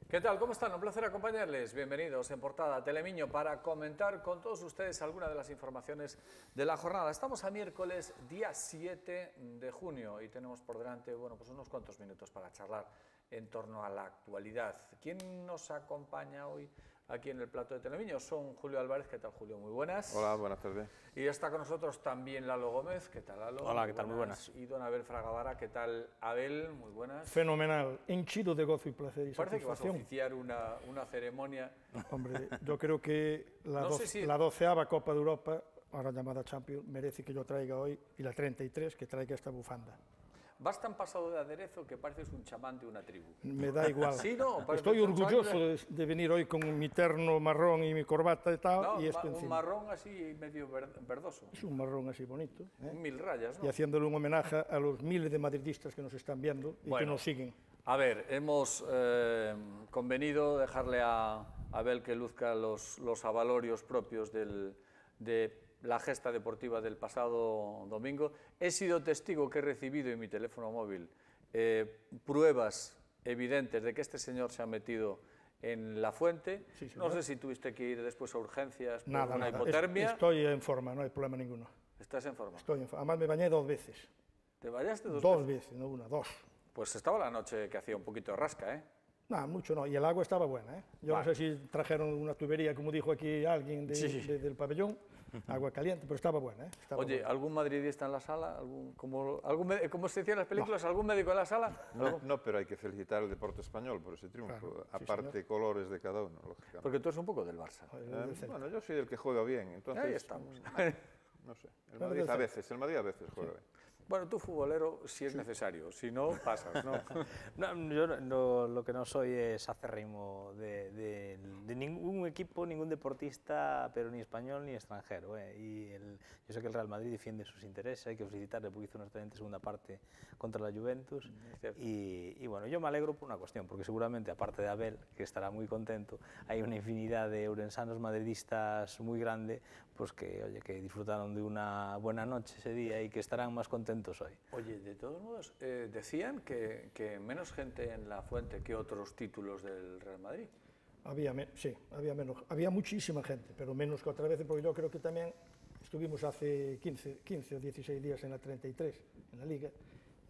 ¿Qué tal? ¿Cómo están? Un placer acompañarles. Bienvenidos en Portada Telemiño para comentar con todos ustedes algunas de las informaciones de la jornada. Estamos a miércoles, día 7 de junio y tenemos por delante, pues unos cuantos minutos para charlar en torno a la actualidad. ¿Quién nos acompaña hoy aquí en el plato de Telemiño? Son Julio Álvarez. ¿Qué tal, Julio? Muy buenas. Hola, buenas tardes. Y está con nosotros también Lalo Gómez. ¿Qué tal, Lalo? Hola, ¿qué tal? Muy buenas. Y don Abel Fragavara. ¿Qué tal, Abel? Muy buenas. Fenomenal, henchido de gozo y placer y Parece que vas a satisfacción. oficiar una ceremonia. Hombre, yo creo que la 12ª Copa de Europa, ahora llamada Champions, merece que yo traiga hoy, y la 33, que traiga esta bufanda. Vas tan pasado de aderezo que pareces un chamán de una tribu. Me da igual. ¿Sí, no? Estoy orgulloso de venir hoy con mi terno marrón y mi corbata y tal. No, y esto un encima. marrón así medio verdoso. Es un marrón así bonito. Mil rayas, ¿no? Y haciéndole un homenaje a los miles de madridistas que nos están viendo y que nos siguen. A ver, hemos convenido dejarle a Abel que luzca los avalorios propios de la gesta deportiva del pasado domingo. He sido testigo que he recibido en mi teléfono móvil pruebas evidentes de que este señor se ha metido en la fuente. Sí, no sé si tuviste que ir después a urgencias por Nada, una hipotermia. Estoy en forma, no hay problema ninguno. ¿Estás en forma? Estoy en forma. Además me bañé 2 veces. ¿Te bañaste dos Dos veces, no una, dos. Pues estaba la noche que hacía un poquito de rasca, ¿eh? No, mucho no, y el agua estaba buena, ¿eh? Yo no sé si trajeron una tubería, como dijo aquí alguien del pabellón, agua caliente, pero estaba buena, ¿eh? Estaba Oye, buena. ¿algún madridista en la sala? ¿Cómo se decía en las películas? ¿Algún médico en la sala? No, pero hay que felicitar al deporte español por ese triunfo, Claro, aparte señor. colores de cada uno, lógicamente. Porque tú eres un poco del Barça. Bueno, yo soy el que juega bien, entonces... Ahí estamos. No sé, el Madrid a veces juega bien. Bueno, tú futbolero si es necesario, si no, pasas, ¿no? Yo lo que no soy es acérrimo de ningún equipo, ningún deportista, pero ni español ni extranjero. Yo sé que el Real Madrid defiende sus intereses, hay que felicitarle porque hizo una excelente segunda parte contra la Juventus. Y bueno, yo me alegro por una cuestión, porque seguramente, aparte de Abel, que estará muy contento, hay una infinidad de ourensanos madridistas muy grande, pues que disfrutaron de una buena noche ese día y que estarán más contentos hoy. Oye, de todos modos, decían que menos gente en la fuente que otros títulos del Real Madrid. Sí, había muchísima gente, pero menos que otras veces, porque yo creo que también estuvimos hace 15 o 16 días en la 33, en la Liga.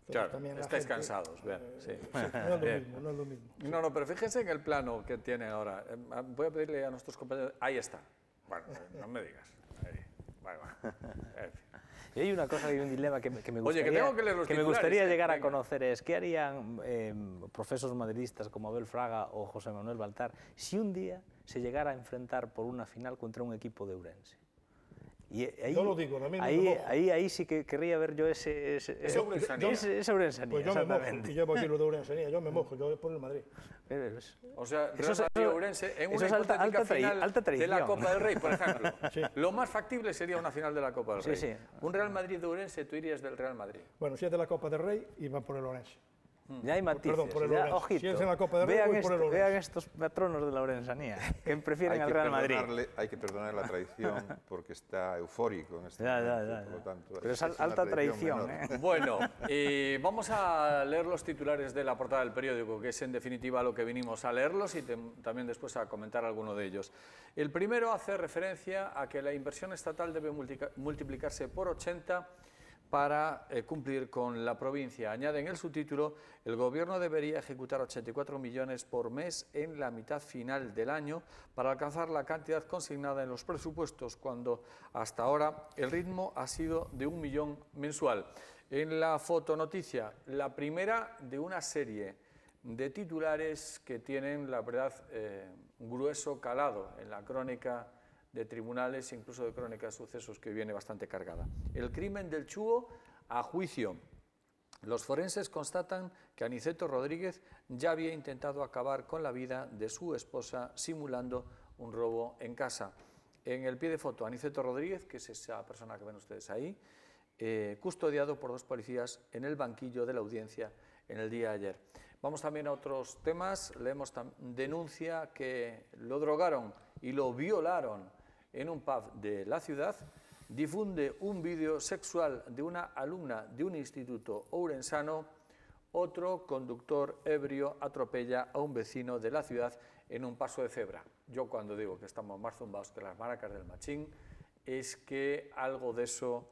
Claro, también estáis gente, cansados, vean. Sí. No es lo mismo. No, pero fíjense en el plano que tienen ahora. Voy a pedirle a nuestros compañeros... Ahí está. Bueno, no me digas. Ahí. Vale. En fin. Y hay una cosa, hay un dilema que me gustaría, Oye, que tengo que leer los titulares, llegar a conocer, es qué harían profesos madridistas como Abel Fraga o José Manuel Baltar si un día se llegara a enfrentar por una final contra un equipo de Ourense. Y ahí, yo lo digo, también ahí sí que querría ver yo esa ourensanía. Pues yo me mojo, y yo voy a decir lo de ourensanía, yo me mojo, yo por el Madrid. O sea, Real Madrid-Ourense en una hipotética final de la Copa del Rey, por ejemplo. Sí. Lo más factible sería una final de la Copa del Rey. Sí. Un Real Madrid-Ourense, tú irías del Real Madrid. Bueno, si es de la Copa del Rey, iba por el Ourense. Ya hay matices, Perdón, por el Ourense. Ojito, Si es en la Copa del Rey, voy por el Ourense. vean estos patronos de la ourensanía, que prefieren al Real Madrid. Hay que perdonar la traición porque está eufórico en este momento, por lo tanto... Pero es alta traición, ¿eh? Bueno, vamos a leer los titulares de la portada del periódico, que es en definitiva lo que vinimos a leerlos y también después a comentar alguno de ellos. El primero hace referencia a que la inversión estatal debe multiplicarse por 80 para cumplir con la provincia. Añade en el subtítulo: el Gobierno debería ejecutar 84 millones por mes en la mitad final del año para alcanzar la cantidad consignada en los presupuestos, cuando hasta ahora el ritmo ha sido de 1 millón mensual. En la fotonoticia, la primera de una serie de titulares que tienen, la verdad, grueso calado en la crónica de tribunales, incluso de crónica de sucesos, que viene bastante cargada. El crimen del Chúo a juicio. Los forenses constatan que Aniceto Rodríguez ya había intentado acabar con la vida de su esposa simulando un robo en casa. En el pie de foto, Aniceto Rodríguez, que es esa persona que ven ustedes ahí, custodiado por 2 policías en el banquillo de la audiencia en el día de ayer. Vamos también a otros temas. Leemos denuncia que lo drogaron y lo violaron en un pub de la ciudad. Difunde un vídeo sexual de una alumna de un instituto ourensano. Otro conductor ebrio atropella a un vecino de la ciudad en un paso de cebra. Yo cuando digo que estamos más zumbados que las maracas del Machín, es que algo de eso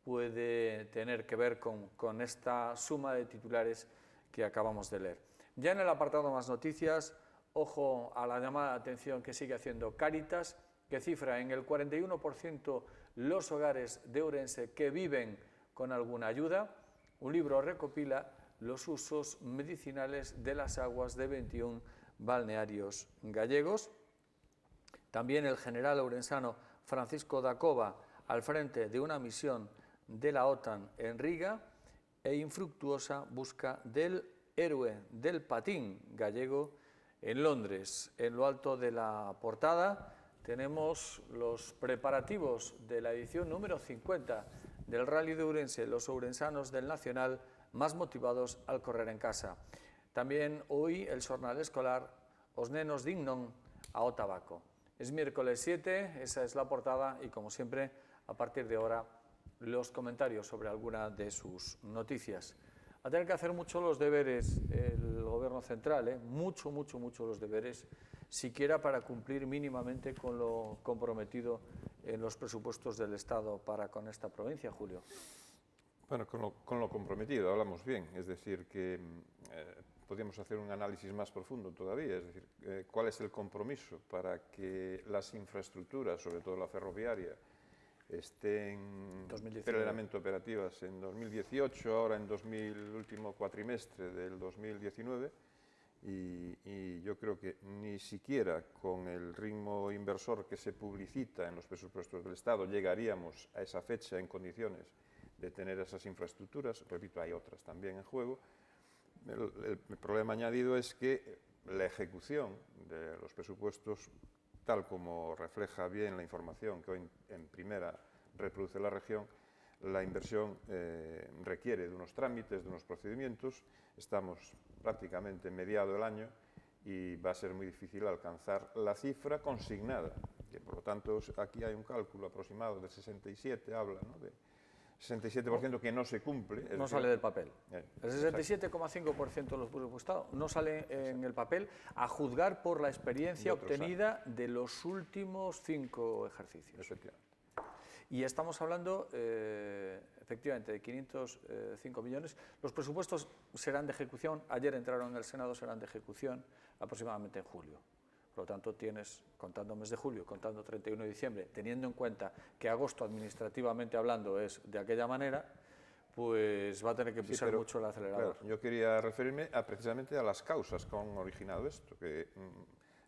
puede tener que ver con esta suma de titulares que acabamos de leer. Ya en el apartado más noticias, ojo a la llamada de atención que sigue haciendo Cáritas, que cifra en el 41% los hogares de Ourense que viven con alguna ayuda. Un libro recopila los usos medicinales de las aguas de 21 balnearios gallegos. También el general ourensano Francisco da Cova al frente de una misión de la OTAN en Riga, e infructuosa busca del héroe del patín gallego en Londres. En lo alto de la portada tenemos los preparativos de la edición número 50 del Rally de Ourense, los ourensanos del Nacional más motivados al correr en casa. También hoy el xornal escolar Os nenos dignon ao tabaco. Es miércoles 7, esa es la portada y como siempre, a partir de ahora, los comentarios sobre alguna de sus noticias. Va a tener que hacer mucho los deberes el Gobierno central, mucho los deberes, siquiera para cumplir mínimamente con lo comprometido en los presupuestos del Estado para con esta provincia, Julio. Bueno, con lo comprometido hablamos bien, es decir, que podríamos hacer un análisis más profundo todavía, es decir, cuál es el compromiso para que las infraestructuras, sobre todo la ferroviaria, estén plenamente operativas en 2018, ahora en el último cuatrimestre del 2019, y yo creo que ni siquiera con el ritmo inversor que se publicita en los presupuestos del Estado llegaríamos a esa fecha en condiciones de tener esas infraestructuras. Repito, hay otras también en juego. El problema añadido es que la ejecución de los presupuestos, tal como refleja bien la información que hoy en primera reproduce la región, la inversión requiere de unos trámites, de unos procedimientos. Estamos prácticamente en mediado del año y va a ser muy difícil alcanzar la cifra consignada. Que por lo tanto, aquí hay un cálculo aproximado de 67, habla, ¿no?, de 67% que no se cumple. No sale del papel. El 67,5% de los presupuestados no sale en el papel, a juzgar por la experiencia obtenida de los últimos 5 ejercicios. Efectivamente. Y estamos hablando, efectivamente, de 505 millones. Los presupuestos serán de ejecución, ayer entraron en el Senado, serán de ejecución aproximadamente en julio. Por lo tanto, tienes, contando mes de julio, contando 31 de diciembre, teniendo en cuenta que agosto, administrativamente hablando, es de aquella manera, pues va a tener que pisar mucho el acelerador. Claro, yo quería referirme precisamente a las causas que han originado esto, que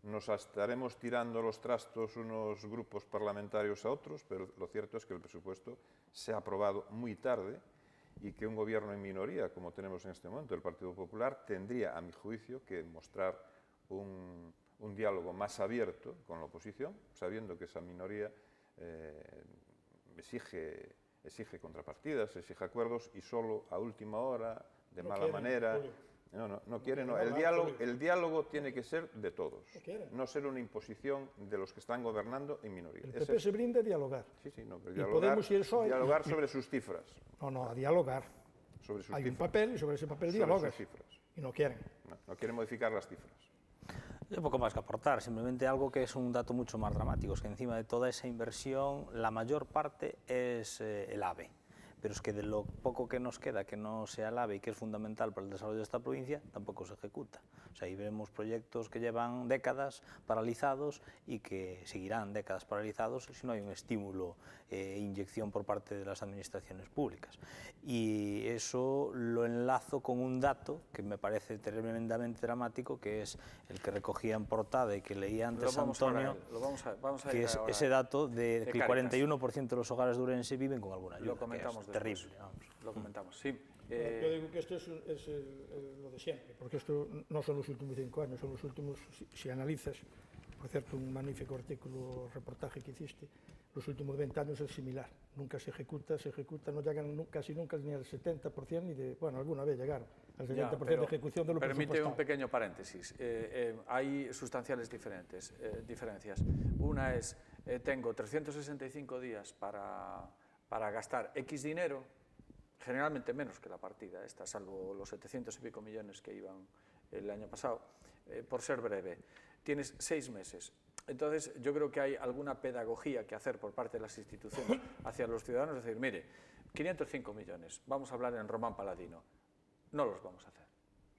nos estaremos tirando los trastos unos grupos parlamentarios a otros, pero lo cierto es que el presupuesto se ha aprobado muy tarde y que un gobierno en minoría, como tenemos en este momento, el Partido Popular, tendría, a mi juicio, que mostrar un diálogo más abierto con la oposición, sabiendo que esa minoría exige contrapartidas, exige acuerdos y solo a última hora, de mala manera. No quieren. El diálogo tiene que ser de todos, no ser una imposición de los que están gobernando en minoría. El PP se brinda a dialogar. Sí, pero dialogar sobre sus cifras. No, a dialogar. Hay un papel y sobre ese papel dialogas. Y no quieren. No quieren modificar las cifras. Hay poco más que aportar, simplemente algo que es un dato mucho más dramático, es que encima de toda esa inversión, la mayor parte es el AVE. Pero es que de lo poco que nos queda, que no sea el AVE y que es fundamental para el desarrollo de esta provincia, tampoco se ejecuta. O sea, ahí vemos proyectos que llevan décadas paralizados y que seguirán décadas paralizados si no hay un estímulo e inyección por parte de las administraciones públicas. Y eso lo enlazo con un dato que me parece tremendamente dramático, que es el que recogía en portada y que leía antes Antonio, que es ese dato de que el 41% de los hogares de Ourense viven con alguna ayuda. Lo comentamos terrible. Lo comentamos, sí. Yo digo que esto es lo de siempre, porque esto no son los últimos 5 años, son los últimos, si analizas, por cierto, un magnífico artículo, reportaje que hiciste, los últimos 20 años es similar. Nunca se ejecuta, no llegan casi nunca ni al 70%, ni de, bueno, alguna vez llegaron al 70% de ejecución de lo presupuestado. Permite un pequeño paréntesis. Hay sustanciales diferencias. Una es, tengo 365 días para gastar X dinero, generalmente menos que la partida esta, salvo los 700 y pico millones que iban el año pasado, por ser breve. Tienes 6 meses. Entonces, yo creo que hay alguna pedagogía que hacer por parte de las instituciones hacia los ciudadanos, es decir, mire, 505 millones, vamos a hablar en román paladino, no los vamos a hacer.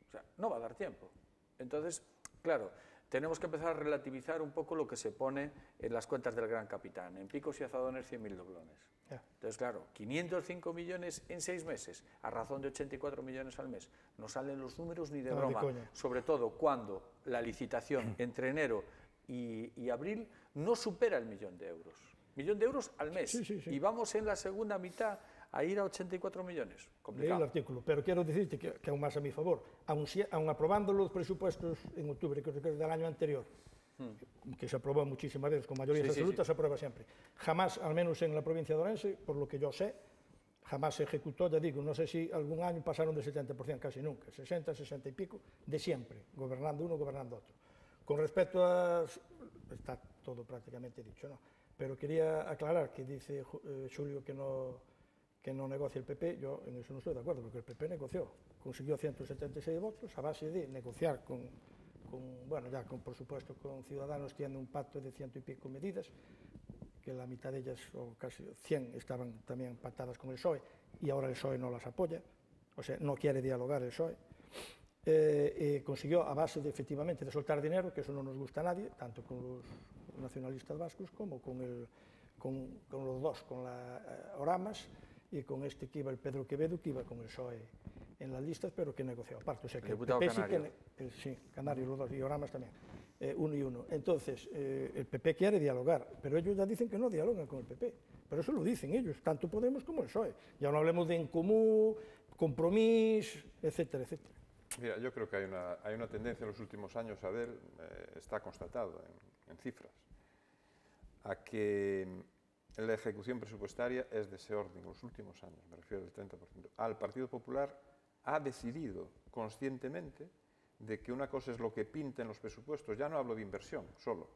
O sea, no va a dar tiempo. Entonces, claro, tenemos que empezar a relativizar un poco lo que se pone en las cuentas del gran capitán. En picos y azadones, 100.000 doblones. Entonces, claro, 505 millones en 6 meses, a razón de 84 millones al mes, no salen los números ni de broma. Sobre todo cuando la licitación entre enero y abril no supera el 1.000.000 de euros. 1.000.000 de euros al mes. Y vamos en la segunda mitad a ir a 84 millones. Complicado. Leí el artículo, pero quiero decirte que aún más a mi favor, aún aprobando los presupuestos en octubre, creo que del año anterior, que se aprobó muchísimas veces, con mayorías absolutas, se aprueba siempre. Jamás, al menos en la provincia de Orense, por lo que yo sé, jamás se ejecutó, ya digo, no sé si algún año pasaron del 70%, casi nunca, 60, 60 y pico, de siempre, gobernando uno, gobernando otro. Con respecto a... está todo prácticamente dicho, ¿no? Pero quería aclarar que dice Xulio que no negocia el PP, yo en eso no estoy de acuerdo, porque el PP negoció, consiguió 176 votos a base de negociar bueno, ya por supuesto con Ciudadanos tiene un pacto de 100 y pico medidas, que la mitad de ellas, o casi 100, estaban también pactadas con el PSOE, y ahora el PSOE no las apoya, o sea, no quiere dialogar el PSOE. Consiguió a base de, efectivamente, de soltar dinero, que eso no nos gusta a nadie, tanto con los nacionalistas vascos como con los dos, con la Oramas y con este que iba el Pedro Quevedo, que iba con el PSOE en las listas, pero que negoció aparte. O sea, que el PP Canario. Sí, Canario, los dos, y Oramas también, uno y uno. Entonces, el PP quiere dialogar, pero ellos ya dicen que no dialogan con el PP, pero eso lo dicen ellos, tanto Podemos como el PSOE. Ya no hablemos de En Comú, Compromís, etcétera, etcétera. Mira, yo creo que hay una tendencia en los últimos años, Abel, está constatado en cifras, a que la ejecución presupuestaria es de ese orden en los últimos años, me refiero del 30%. El Partido Popular ha decidido conscientemente de que una cosa es lo que pinta en los presupuestos, ya no hablo de inversión solo,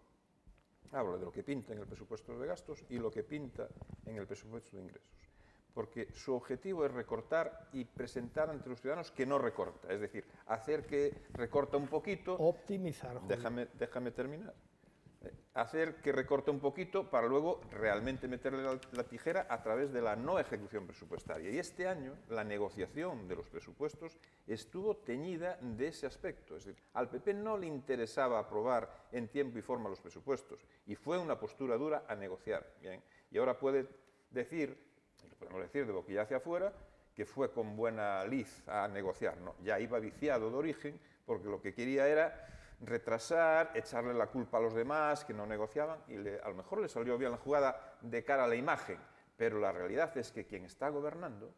hablo de lo que pinta en el presupuesto de gastos y lo que pinta en el presupuesto de ingresos. Porque su objetivo es recortar y presentar ante los ciudadanos que no recorta, es decir, hacer que recorta un poquito... Optimizar. Déjame terminar. Hacer que recorte un poquito para luego realmente meterle la tijera a través de la no ejecución presupuestaria. Y este año la negociación de los presupuestos estuvo teñida de ese aspecto. Es decir, al PP no le interesaba aprobar en tiempo y forma los presupuestos y fue una postura dura a negociar. Bien. Y ahora puede decir... podemos decir de boquilla hacia afuera, que fue con buena liz a negociar. No, ya iba viciado de origen, porque lo que quería era retrasar, echarle la culpa a los demás, que no negociaban, y a lo mejor le salió bien la jugada de cara a la imagen, pero la realidad es que quien está gobernando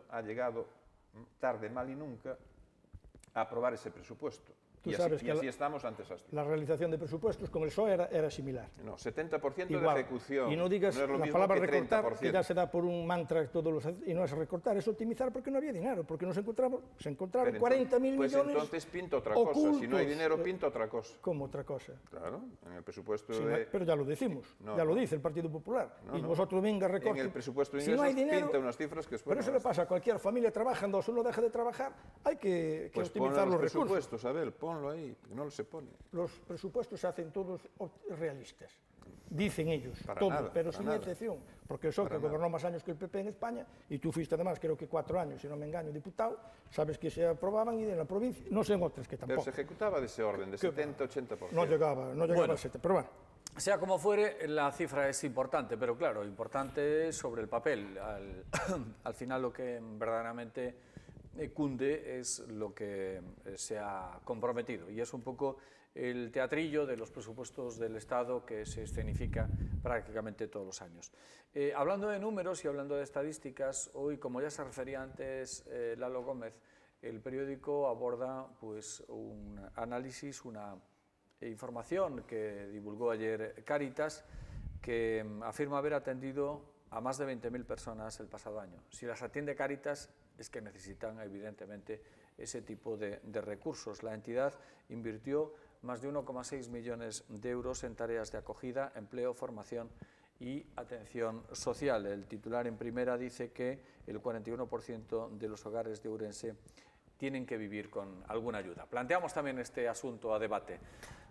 ha llegado tarde, mal y nunca a aprobar ese presupuesto. Tú sabes que así estamos ante esas cifras. La realización de presupuestos con el PSOE era similar. No, 70% igual, de ejecución. Y no digas no es lo la mismo palabra que recortar, 30%. que ya se da por un mantra todos los... Y no es recortar, es optimizar porque no había dinero, porque se encontraron 40.000 millones Pues entonces pinta otra cosa. Si no hay dinero, pinta otra cosa. ¿Cómo otra cosa? Claro, en el presupuesto Sí, de... pero ya lo decimos, lo dice el Partido Popular. No, y vosotros venga, recorten. En el presupuesto de si ingresos no hay dinero, pinta unas cifras que... Pero eso le pasa a cualquier familia, trabajan dos, uno deja de trabajar, hay que pues optimizar los recursos. presupuestos, Abel, ponlo ahí, que no se pone. Los presupuestos se hacen todos realistas, dicen ellos, Para todos, nada, pero para sin nada. excepción, porque el PSOE, que gobernó más años que el PP en España, y tú fuiste además, creo que 4 años, si no me engaño, diputado, sabes que se aprobaban y en la provincia, no sé en otras que tampoco. Pero se ejecutaba de ese orden, de 70-80%. No llegaba Bueno. al 70, pero bueno. Sea como fuere, la cifra es importante, pero claro, importante sobre el papel. Al final lo que verdaderamente cunde es lo que se ha comprometido, y es un poco el teatrillo de los presupuestos del Estado que se escenifica prácticamente todos los años. Hablando de números y hablando de estadísticas, hoy, como ya se refería antes Lalo Gómez, el periódico aborda pues, un análisis, una información que divulgó ayer Cáritas, que afirma haber atendido a más de 20.000 personas el pasado año. Si las atiende Cáritas es que necesitan evidentemente ese tipo de recursos. La entidad invirtió más de 1,6 millones de euros en tareas de acogida, empleo, formación y atención social. El titular en primera dice que el 41% de los hogares de Ourense tienen que vivir con alguna ayuda. Planteamos también este asunto a debate.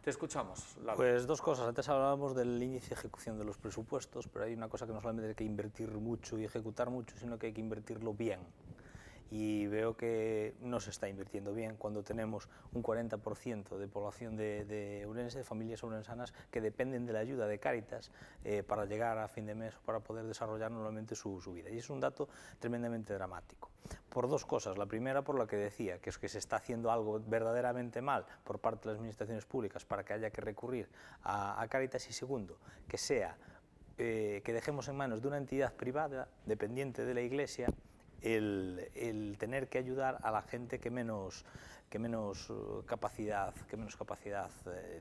Te escuchamos, Lalo. Pues dos cosas. Antes hablábamos del índice de ejecución de los presupuestos, pero hay una cosa que no solamente hay que invertir mucho y ejecutar mucho, sino que hay que invertirlo bien. Y veo que no se está invirtiendo bien cuando tenemos un 40% de población de Ourense, de familias ourensanas, que dependen de la ayuda de Cáritas para llegar a fin de mes o para poder desarrollar normalmente su vida. Y es un dato tremendamente dramático. Por dos cosas. La primera, por la que decía, que es que se está haciendo algo verdaderamente mal por parte de las administraciones públicas para que haya que recurrir a Cáritas. Y segundo, que sea que dejemos en manos de una entidad privada dependiente de la Iglesia el tener que ayudar a la gente que menos capacidad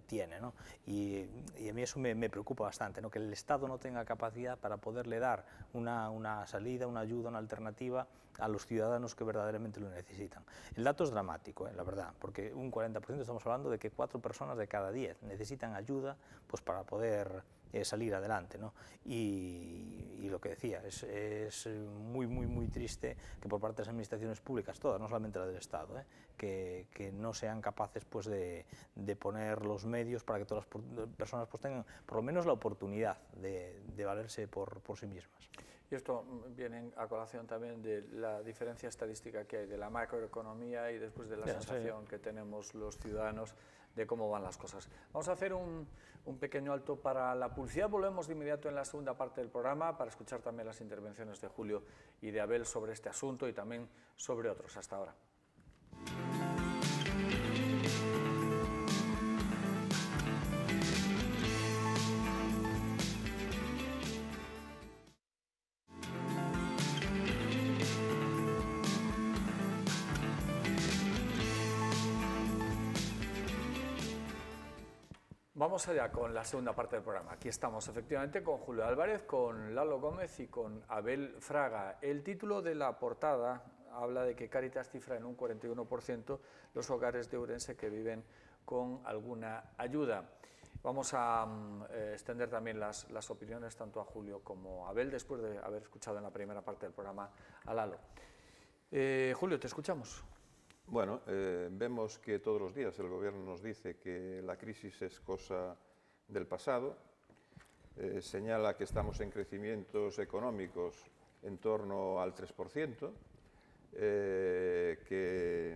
tiene, ¿no? Y a mí eso me preocupa bastante, ¿no? Que el Estado no tenga capacidad para poderle dar una salida, una ayuda, una alternativa a los ciudadanos que verdaderamente lo necesitan. El dato es dramático, la verdad, porque un 40% estamos hablando de que 4 personas de cada 10 necesitan ayuda pues, para poder salir adelante, ¿no? Y lo que decía, es muy triste que por parte de las administraciones públicas, todas, no solamente la del Estado, que no sean capaces pues, de poner los medios para que todas las personas pues, tengan por lo menos la oportunidad de valerse por sí mismas. Y esto viene a colación también de la diferencia estadística que hay de la macroeconomía y después de la sensación que tenemos los ciudadanos de cómo van las cosas. Vamos a hacer un pequeño alto para la publicidad. Volvemos de inmediato en la segunda parte del programa para escuchar también las intervenciones de Julio y de Abel sobre este asunto y también sobre otros. Hasta ahora. Vamos allá con la segunda parte del programa. Aquí estamos efectivamente con Julio Álvarez, con Lalo Gómez y con Abel Fraga. El título de la portada habla de que Cáritas cifra en un 41% los hogares de Ourense que viven con alguna ayuda. Vamos a extender también las opiniones tanto a Julio como a Abel después de haber escuchado en la primera parte del programa a Lalo. Julio, te escuchamos. Bueno, vemos que todos los días el Gobierno nos dice que la crisis es cosa del pasado, señala que estamos en crecimientos económicos en torno al 3%, que,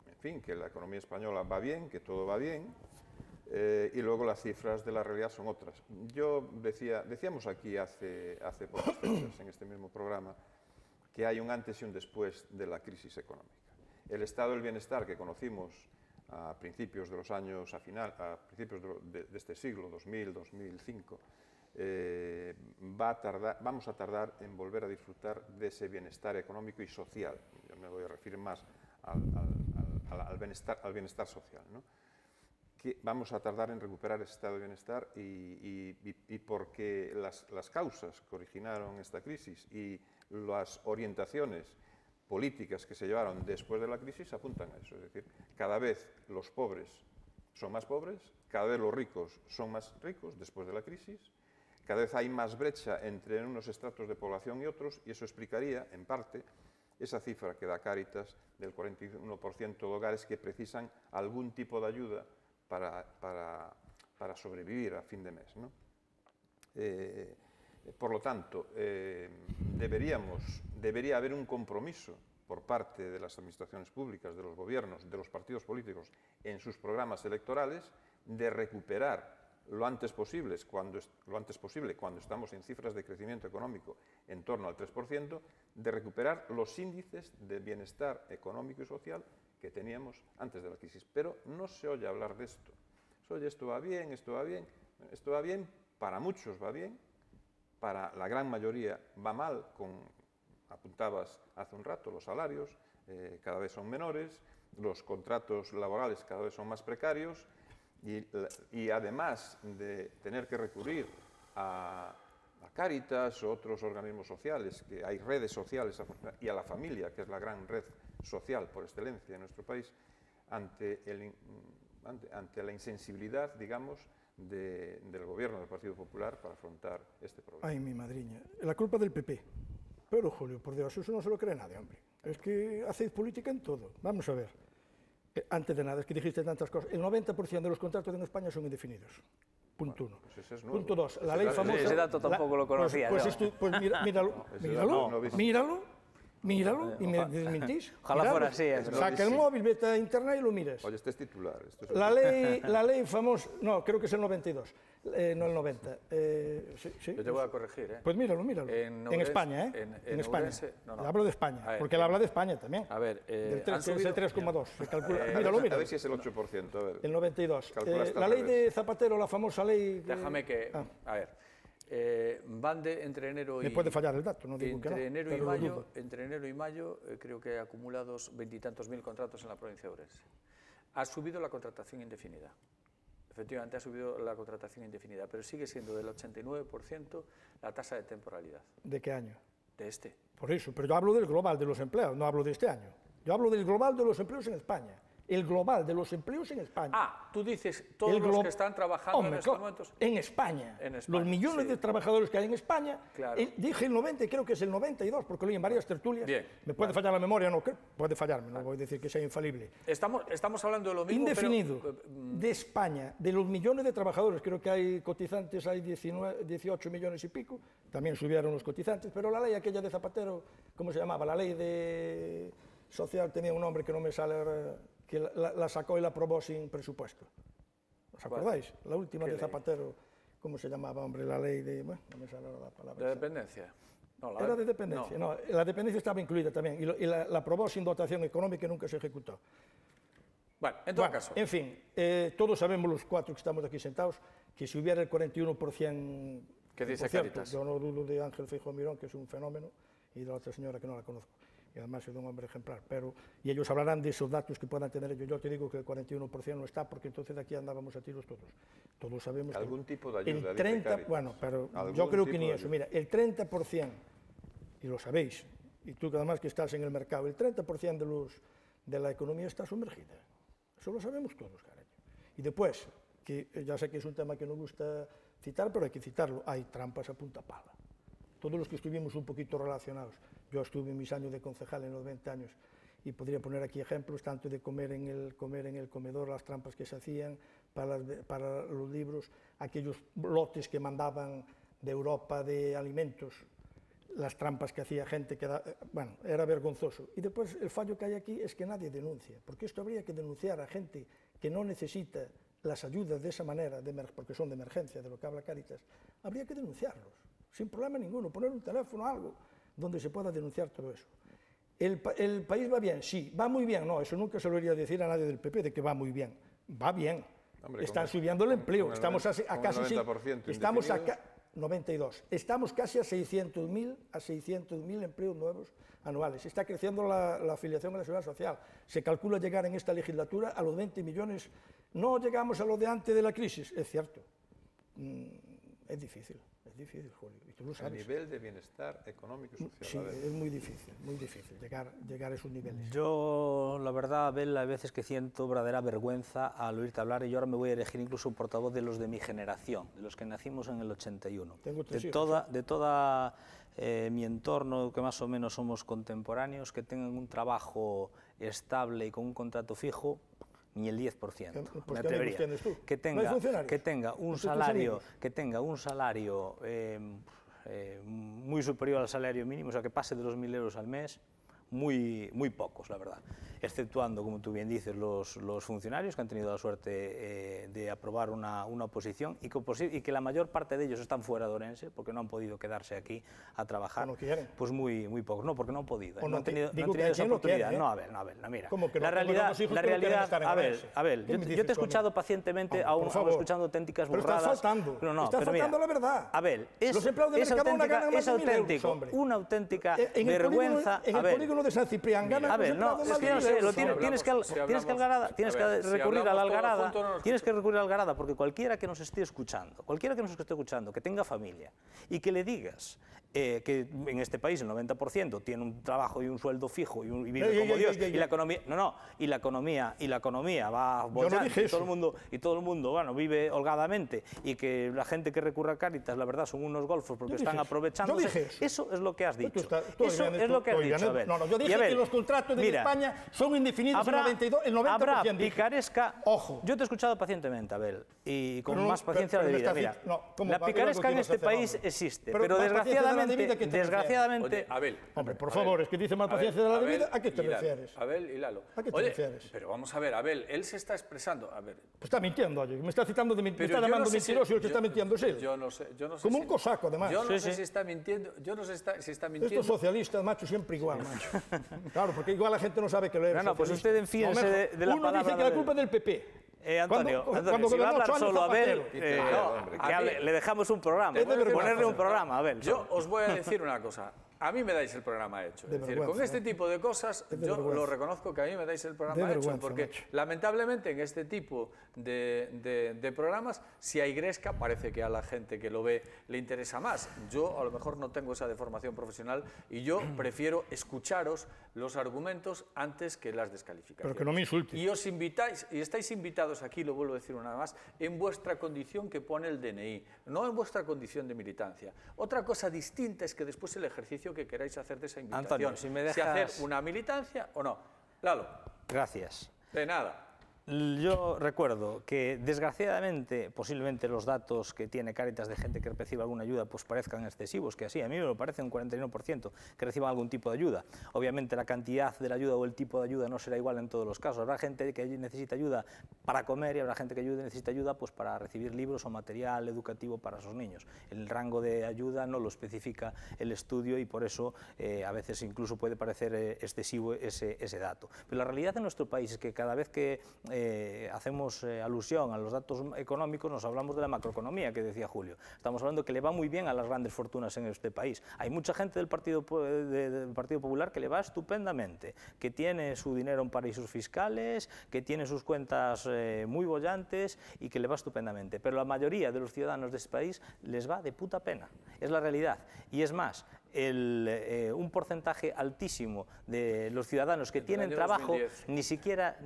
en fin, que la economía española va bien, que todo va bien, y luego las cifras de la realidad son otras. Decíamos aquí hace pocas fechas en este mismo programa que hay un antes y un después de la crisis económica. El estado del bienestar que conocimos a principios de los años, a principios de este siglo, 2000, 2005, vamos a tardar en volver a disfrutar de ese bienestar económico y social. Yo me voy a referir más al bienestar social, ¿no? Que vamos a tardar en recuperar ese estado de bienestar y porque las causas que originaron esta crisis y las orientaciones políticas que se llevaron después de la crisis apuntan a eso. Es decir, cada vez los pobres son más pobres, cada vez los ricos son más ricos después de la crisis, cada vez hay más brecha entre unos estratos de población y otros, y eso explicaría, en parte, esa cifra que da Cáritas del 41% de hogares que precisan algún tipo de ayuda para sobrevivir a fin de mes, ¿no? Por lo tanto, debería haber un compromiso por parte de las administraciones públicas, de los gobiernos, de los partidos políticos, en sus programas electorales, de recuperar lo antes posible, cuando estamos en cifras de crecimiento económico en torno al 3%, de recuperar los índices de bienestar económico y social que teníamos antes de la crisis. Pero no se oye hablar de esto. Se oye esto va bien, esto va bien. Esto va bien, para muchos va bien, para la gran mayoría va mal, apuntabas hace un rato, los salarios cada vez son menores, los contratos laborales cada vez son más precarios y además de tener que recurrir a Cáritas o otros organismos sociales, que hay redes sociales, y a la familia, que es la gran red social por excelencia en nuestro país, ante la insensibilidad, digamos, del gobierno del Partido Popular para afrontar este problema. Ay, mi madriña, la culpa del PP. Pero, Julio, por Dios, eso no se lo cree nadie, hombre. Es que hacéis política en todo. Vamos a ver. Antes de nada, es que dijiste tantas cosas. El 90% de los contratos en España son indefinidos. Punto uno. Pues ese es nuevo. Punto dos, la ley famosa... Ese dato tampoco lo conocía. Pues míralo, míralo y me desmentís. Ojalá fuera así. Saca el móvil, vete a internet y lo miras. Oye, este es titular. La ley famosa... No, creo que es el 92, no el 90. Sí. Yo te voy a corregir, ¿eh? Pues míralo. En España, ¿eh? En España. Hablo de España, porque él habla de España también. A ver, del 3,2, se calcula. Míralo. A ver si es el 8%. A ver. El 92. La ley de Zapatero, la famosa ley... Déjame que... A ver. Van entre enero y... Me puede fallar el dato, no digo que no. Entre enero y mayo creo que acumulados 20 y tantos mil contratos en la provincia de Ourense. Ha subido la contratación indefinida. Efectivamente ha subido la contratación indefinida, pero sigue siendo del 89% la tasa de temporalidad. ¿De qué año? De este. Por eso, pero yo hablo del global de los empleos, no hablo de este año. Yo hablo del global de los empleos en España. El global de los empleos en España. Ah, tú dices todos los que están trabajando en estos momentos. En España. En España. Los millones de trabajadores que hay en España. Claro. Dije el 90, creo que es el 92, porque lo oí en varias tertulias. Bien. Me puede fallar la memoria, no, puede fallarme, no voy a decir que sea infalible. Estamos hablando de lo mismo, indefinido, pero, de España, de los millones de trabajadores, creo que hay cotizantes, hay 18 millones y pico, también subieron los cotizantes, pero la ley aquella de Zapatero, ¿cómo se llamaba? La ley de social tenía un nombre que no me sale ahora, que la sacó y la aprobó sin presupuesto. ¿Os acordáis? La última de Zapatero, ¿cómo se llamaba, hombre? La ley de... Bueno, no me sale ahora la palabra. ¿De dependencia? No, era de dependencia, no. La dependencia estaba incluida también, y la aprobó sin dotación económica y nunca se ejecutó. Bueno, en todo caso. En fin, todos sabemos, los cuatro que estamos aquí sentados, que si hubiera el 41%... ¿Qué dice cierto, Cáritas? yo no dudo de Ángel Feijóo Mirón, que es un fenómeno, y de la otra señora que no la conozco. Y además es de un hombre ejemplar, y ellos hablarán de esos datos que puedan tener ellos. Yo te digo que el 41% no está, porque entonces de aquí andábamos a tiros todos. Todos sabemos ¿Algún que tipo de ayuda? el 30, bueno, pero yo creo que ni eso. Mira, el 30%, y lo sabéis, y tú que además que estás en el mercado, el 30% de la economía está sumergida. Eso lo sabemos todos, carajo. Y después, que ya sé que es un tema que no gusta citar, pero hay que citarlo, hay trampas a punta pala. Todos los que estuvimos un poquito relacionados, yo estuve en mis años de concejal en los 20 años y podría poner aquí ejemplos tanto de comer en el comedor, las trampas que se hacían para los libros, aquellos lotes que mandaban de Europa de alimentos, las trampas que hacía gente, bueno, era vergonzoso. Y después el fallo que hay aquí es que nadie denuncia, porque esto habría que denunciar a gente que no necesita las ayudas de esa manera, porque son de emergencia, de lo que habla Cáritas, habría que denunciarlos, sin problema ninguno, poner un teléfono, algo, donde se pueda denunciar todo eso. ¿El país va bien? Sí. ¿Va muy bien? No, eso nunca se lo iría a decir a nadie del PP, de que va muy bien. Va bien. Hombre, están subiendo el empleo. Estamos a casi 90% estamos a 92. Estamos casi a 600.000 empleos nuevos anuales. Está creciendo la afiliación a la seguridad social. Se calcula llegar en esta legislatura a los 20 millones. No llegamos a lo de antes de la crisis, es cierto. Es difícil, Julio, y tú lo sabes. El nivel de bienestar económico y social. Sí, es muy difícil llegar a esos niveles. Yo, la verdad, Abel, a veces que siento verdadera vergüenza al oírte hablar, y yo ahora me voy a elegir incluso un portavoz de los de mi generación, de los que nacimos en el 81. Tengo tres de toda mi entorno, que más o menos somos contemporáneos, que tengan un trabajo estable y con un contrato fijo, ni el 10%, me atrevería. Que tenga un salario muy superior al salario mínimo, o sea, que pase de los 1.000 euros al mes, muy pocos, la verdad. Exceptuando, como tú bien dices, los funcionarios que han tenido la suerte de aprobar una oposición y que la mayor parte de ellos están fuera de Ourense porque no han podido quedarse aquí a trabajar. No quieren. Pues muy pocos. No, porque no han podido. No han tenido no esa oportunidad. Quieren, No, Abel, mira. ¿Cómo que no? La realidad, Abel, yo te he escuchado pacientemente, aún escuchando auténticas burradas. Pero estás faltando. Estás faltando la verdad. Abel, los empleados de Mercadona ganan más de 1.000 euros, hombre. Una auténtica vergüenza. En el polígono de San Ciprián ganan los empleados más de 1.000 euros. Tienes que recurrir a la Algarada, porque cualquiera que nos esté escuchando, que tenga familia y que le digas que en este país el 90% tiene un trabajo y un sueldo fijo y vive como Dios, y la economía, y la economía va bollante, y todo el mundo, bueno, vive holgadamente, y que la gente que recurre a Cáritas, la verdad, son unos golfos porque están aprovechándose. Eso es lo que has dicho. Eso es lo que has dicho, Abel. No, yo dije que los contratos de España son indefinidos el 90%. Habrá picaresca. Ojo. Yo te he escuchado pacientemente, Abel, y con más paciencia de vida. Mira, la picaresca en este país existe, pero desgraciadamente... Oye, Abel. Hombre, por favor, es que dice más paciencia de la vida, ¿a qué te refieres? Abel y Lalo. ¿A qué te refieres? Pero vamos a ver, Abel, él se está expresando. A ver. Pues está mintiendo, oye, me está citando, me está llamando mentiroso y el que está mintiendo es él. Yo no sé. Como un cosaco, además. Yo no sé si está mintiendo. Yo no sé si está mintiendo. Estos socialistas, macho, siempre igual, macho. Claro, porque igual la gente no sabe que leer. No, pues usted enfíense de la palabra. Uno dice que la culpa es del PP. Antonio, si va a hablar solo Abel, le dejamos un programa, ponerle un programa a Abel. Yo os voy a decir una cosa. A mí me dais el programa hecho. Es decir, con este tipo de cosas, yo lo reconozco que a mí me dais el programa hecho, porque lamentablemente en este tipo de programas, si hay gresca, parece que a la gente que lo ve le interesa más. Yo a lo mejor no tengo esa deformación profesional y yo prefiero escucharos los argumentos antes que las descalificaciones. Pero que no me insultes. Y os invitáis, y estáis invitados aquí, lo vuelvo a decir una vez más, en vuestra condición que pone el DNI, no en vuestra condición de militancia. Otra cosa distinta es que después el ejercicio que queráis hacer de esa invitación, Antonio, si me dejas... si hacer una militancia o no. Lalo. Gracias. De nada. Yo recuerdo que, desgraciadamente, posiblemente los datos que tiene Cáritas de gente que recibe alguna ayuda pues parezcan excesivos, que así, a mí me parece un 41% que reciban algún tipo de ayuda. Obviamente la cantidad de la ayuda o el tipo de ayuda no será igual en todos los casos. Habrá gente que necesita ayuda para comer y habrá gente que necesita ayuda pues para recibir libros o material educativo para sus niños. El rango de ayuda no lo especifica el estudio y por eso a veces incluso puede parecer excesivo ese dato. Pero la realidad en nuestro país es que cada vez que hacemos alusión a los datos económicos, nos hablamos de la macroeconomía que decía Julio. Estamos hablando que le va muy bien a las grandes fortunas en este país. Hay mucha gente del Partido Popular que le va estupendamente, que tiene su dinero en paraísos fiscales, que tiene sus cuentas muy bollantes y que le va estupendamente. Pero la mayoría de los ciudadanos de este país les va de puta pena. Es la realidad. Y es más, un porcentaje altísimo de los ciudadanos que tienen trabajo ni siquiera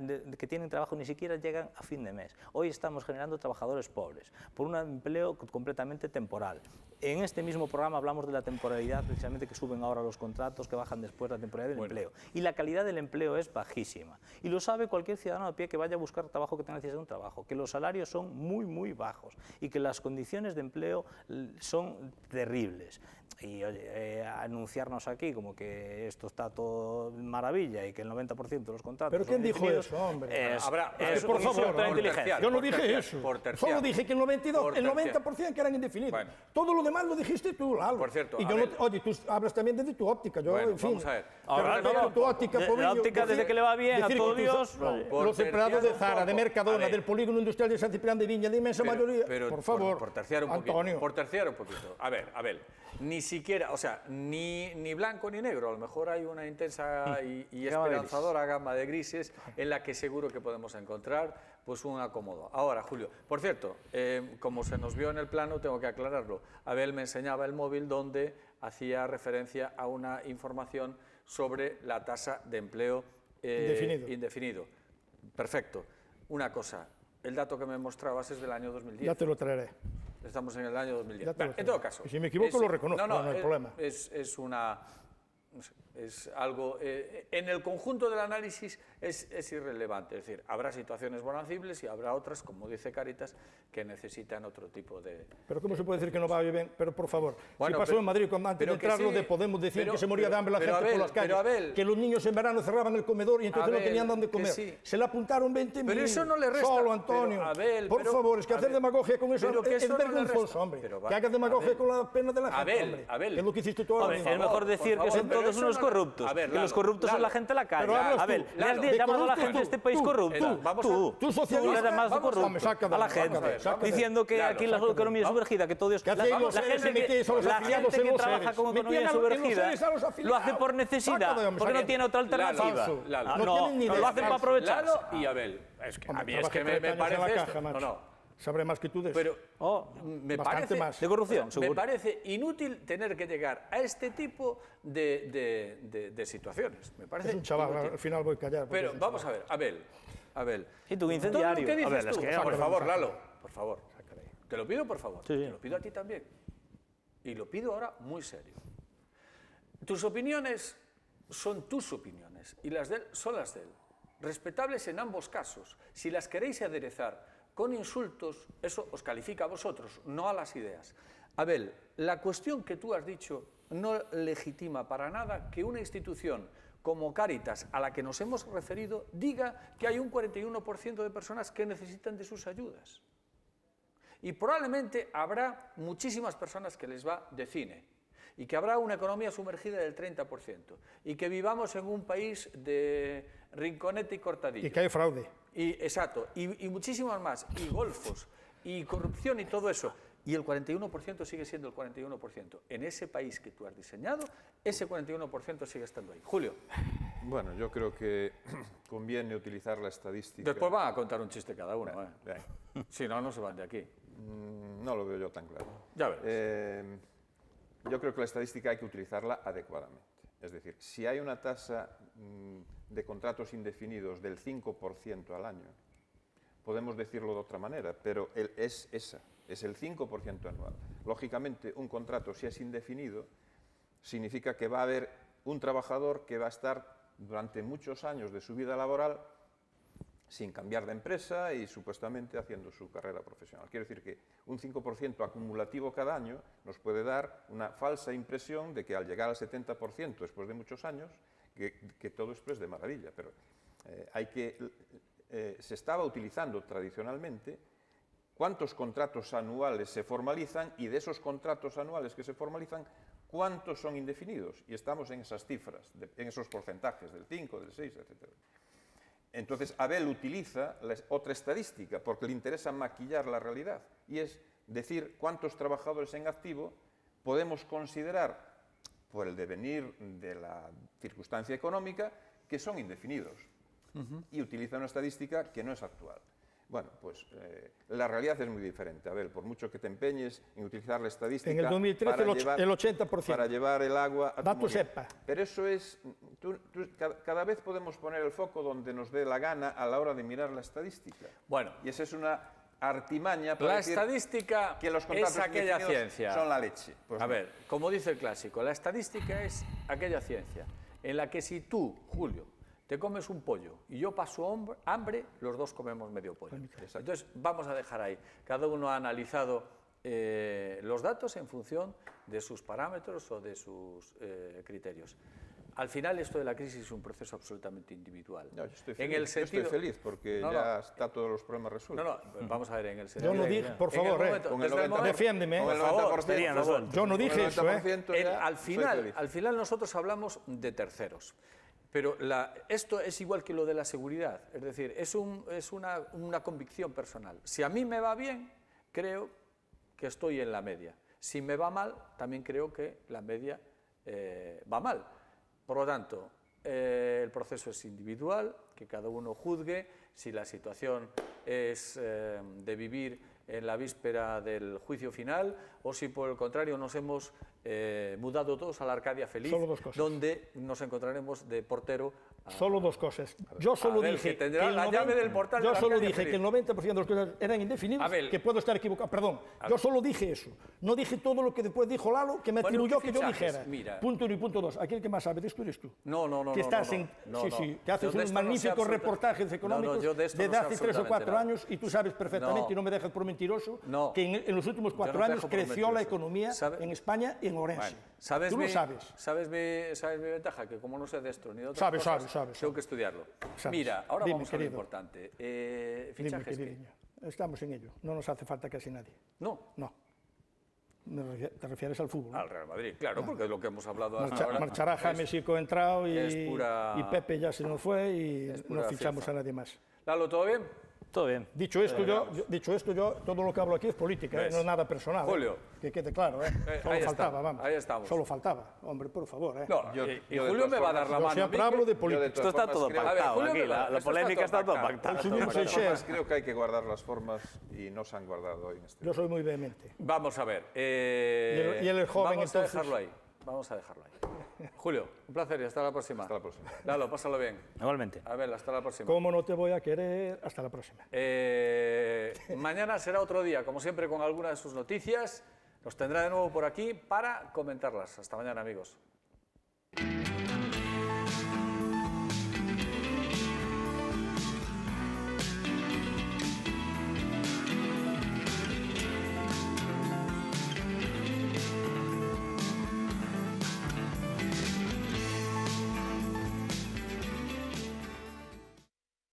llegan a fin de mes. Hoy estamos generando trabajadores pobres por un empleo completamente temporal. En este mismo programa hablamos de la temporalidad, precisamente, que suben ahora los contratos, que bajan después la temporalidad del empleo. Y la calidad del empleo es bajísima. Y lo sabe cualquier ciudadano a pie que vaya a buscar trabajo, que tenga necesidad de un trabajo, que los salarios son muy, muy bajos y que las condiciones de empleo son terribles. Y oye, anunciarnos aquí como que esto está todo maravilla y que el 90% de los contratos... ¿Pero quién dijo eso, hombre? Por favor, yo no dije eso. Solo dije que el 90% que eran indefinidos. Bueno. Todo lo demás lo dijiste tú, Lalo. Por cierto, y yo oye, tú hablas también desde tu óptica. Yo, bueno, en fin, vamos a ver. Ahora, tu óptica, la óptica desde que le va bien a todo Dios... Los empleados de Zara, de Mercadona, del polígono industrial de San Ciprián de Viña, de inmensa mayoría, por favor, por terciar un poquito, Antonio. Por terciar un poquito. A ver, ni siquiera, o sea, ni blanco ni negro, a lo mejor hay una intensa y esperanzadora gama de grises en la que seguro que podemos encontrar pues un acomodo. Ahora, Julio, por cierto, como se nos vio en el plano, tengo que aclararlo, Abel me enseñaba el móvil donde hacía referencia a una información sobre la tasa de empleo indefinido. Perfecto. Una cosa, el dato que me mostrabas es del año 2010. Ya te lo traeré. Estamos en el año 2010. En todo caso. Y si me equivoco lo reconozco, no hay problema. Es algo, en el conjunto del análisis es irrelevante, es decir, habrá situaciones bonancibles y habrá otras, como dice Cáritas, que necesitan otro tipo de... Pero ¿cómo se puede decir que no va bien? Pero por favor, si pasó en Madrid, antes de entrar lo de Podemos decir que se moría de hambre la gente por las calles, que los niños en verano cerraban el comedor y entonces no tenían dónde comer. Se le apuntaron 20.000. Pero eso no le resta. Solo, Antonio. Por favor, es que hacer demagogia con eso es vergonzoso, hombre. Que hagas demagogia con la pena de la gente, hombre. Es lo que hiciste tú ahora mismo. Es mejor decir que son todos unos corruptos, que los corruptos son la gente de la calle. Abel, ¿le has llamado a la gente de este país corrupto? Tú socialista, le llamas corrupto a la gente, diciendo que aquí la economía es sumergida, que todo es... La gente que trabaja con economía sumergida lo hace por necesidad, porque no tiene otra alternativa. No, lo hacen para aprovecharse. Y Abel, a mí es que me parece esto. sabré más que tú de eso. Pero me Bastante parece, más. De corrupción, me seguro. parece inútil tener que llegar a este tipo de situaciones. Me parece Es un chaval, inútil. al final voy a callar. porque Pero es un vamos chaval. a ver, Abel. Y tú, todo incendiario. lo que dices A ver, es tú, que- por favor, sácalo. Lalo, por favor. Te lo pido, por favor. Sí, sí. Te lo pido a ti también. Y lo pido ahora muy serio. Tus opiniones son tus opiniones y las de él son las de él. Respetables en ambos casos. Si las queréis aderezar con insultos, eso os califica a vosotros, no a las ideas. Abel, la cuestión que tú has dicho no legitima para nada que una institución como Cáritas, a la que nos hemos referido, diga que hay un 41% de personas que necesitan de sus ayudas. Y probablemente habrá muchísimas personas que les va de cine y que habrá una economía sumergida del 30% y que vivamos en un país de rinconete y cortadillo. Y que hay fraude. Exacto, y muchísimas más, y golfos, y corrupción y todo eso. Y el 41% sigue siendo el 41%. En ese país que tú has diseñado, ese 41% sigue estando ahí. Julio. Bueno, yo creo que conviene utilizar la estadística. Después van a contar un chiste cada uno. Bien. Si no, no se van de aquí. No lo veo yo tan claro. Ya verás. Yo creo que la estadística hay que utilizarla adecuadamente. Es decir, si hay una tasa de contratos indefinidos del 5% al año, podemos decirlo de otra manera, pero es el 5% anual. Lógicamente, un contrato, si es indefinido, significa que va a haber un trabajador que va a estar durante muchos años de su vida laboral sin cambiar de empresa y supuestamente haciendo su carrera profesional. Quiero decir que un 5% acumulativo cada año nos puede dar una falsa impresión de que al llegar al 70% después de muchos años, que todo esto es de maravilla. Pero se estaba utilizando tradicionalmente cuántos contratos anuales se formalizan y de esos contratos anuales que se formalizan, cuántos son indefinidos. Y estamos en esas cifras, en esos porcentajes del 5, del 6, etc. Entonces, Abel utiliza otra estadística porque le interesa maquillar la realidad y es decir cuántos trabajadores en activo podemos considerar, por el devenir de la circunstancia económica, que son indefinidos. Y utiliza una estadística que no es actual. Bueno, pues la realidad es muy diferente. Abel, por mucho que te empeñes en utilizar la estadística... En el 2013 el 80%. Para llevar el agua a tu Dato molino. sepa. Pero eso es... cada vez podemos poner el foco donde nos dé la gana a la hora de mirar la estadística. Bueno. Y esa es una artimaña para La decir estadística que los contratos es aquella indefinidos ciencia. son la leche. Pues A no. ver, como dice el clásico, la estadística es aquella ciencia en la que si tú, Julio, te comes un pollo y yo paso hambre, los dos comemos medio pollo. Entonces, vamos a dejar ahí. Cada uno ha analizado los datos en función de sus parámetros o de sus criterios. Al final, esto de la crisis es un proceso absolutamente individual. No, yo estoy En feliz, el sentido... yo estoy feliz porque ya está todos los problemas resueltos. No, vamos a ver, en el sentido... Yo no dije, por en el favor, momento- Con el desde el 90%, momento- Defiéndeme. con el Por favor, 90%, por favor. Yo no con el dije eso, 90% ya al soy feliz. final nosotros hablamos de terceros, pero esto es igual que lo de la seguridad, es decir, es una convicción personal. Si a mí me va bien, creo que estoy en la media. Si me va mal, también creo que la media va mal. Por lo tanto, el proceso es individual, que cada uno juzgue si la situación es de vivir en la víspera del juicio final o si por el contrario nos hemos mudado todos a la Arcadia feliz, Solo dos cosas. donde nos encontraremos de portero. Solo dos cosas. Yo solo Abel, dije que tendrá la llave del portal de yo la solo Arcadia dije feliz. que el 90% de las cosas eran indefinidos, Abel. que puedo estar equivocado. Perdón, yo solo dije eso. No dije todo lo que después dijo Lalo, que me Bueno, atribuyó ¿qué que yo fichajes? dijera. Mira. Punto 1 y punto 2. Aquí el que más sabe de esto eres tú. No, Que estás no, no, sí, no. sí, que haces Yo de unos esto no sé magníficos absoluta- reportajes económicos No, yo de esto no desde sé hace 3 o 4 absolutamente nada. años y tú sabes perfectamente, No. y no me dejes por mentiroso, No. que en los últimos Yo 4 no te años dejo por creció la mentiroso. economía ¿Sabe? en España y en Orense. Bueno, ¿sabes Tú mi, lo sabes. ¿sabes mi ventaja? Que como no sé de esto ni de otras Sabes, cosas, sabes. tengo que estudiarlo. Sabes. Mira, ahora Dime, vamos a lo querido. importante. Dime, ¿Fichajes qué? queridinho. Estamos en ello. No nos hace falta casi nadie. No, No. Te refieres al fútbol, ¿no? al Real Madrid, claro, porque es lo que hemos hablado hasta ahora. Marchará James y Coentrao es pura- y Pepe ya se nos fue y es no pura fichamos fianza. a nadie más. Lalo, ¿todo bien? Todo bien. Dicho esto, yo, todo lo que hablo aquí es política, ¿Ves? no es nada personal. Julio. Que quede claro, Solo ahí faltaba, estamos, vamos. ahí estamos. Solo faltaba. Hombre, por favor, No, Yo y de Julio todas me va a dar formas- la Yo mano. siempre a mí, hablo de Yo política. de todas Esto está formas todo creo- pactado Julio aquí, me va- la esto está polémica todo está todo pactado. pactada. Señor De todas Seixas, formas, creo que hay que guardar las formas y no se han guardado hoy en este yo soy muy vehemente. Vamos a ver. Y él es joven, vamos entonces- a dejarlo ahí. Vamos a dejarlo ahí. Julio, un placer y hasta la próxima. Hasta la próxima. Lalo, pásalo bien. Igualmente. A ver, hasta la próxima. ¿Cómo no te voy a querer? Hasta la próxima. Mañana será otro día, como siempre, con alguna de sus noticias. Nos tendrá de nuevo por aquí para comentarlas. Hasta mañana, amigos.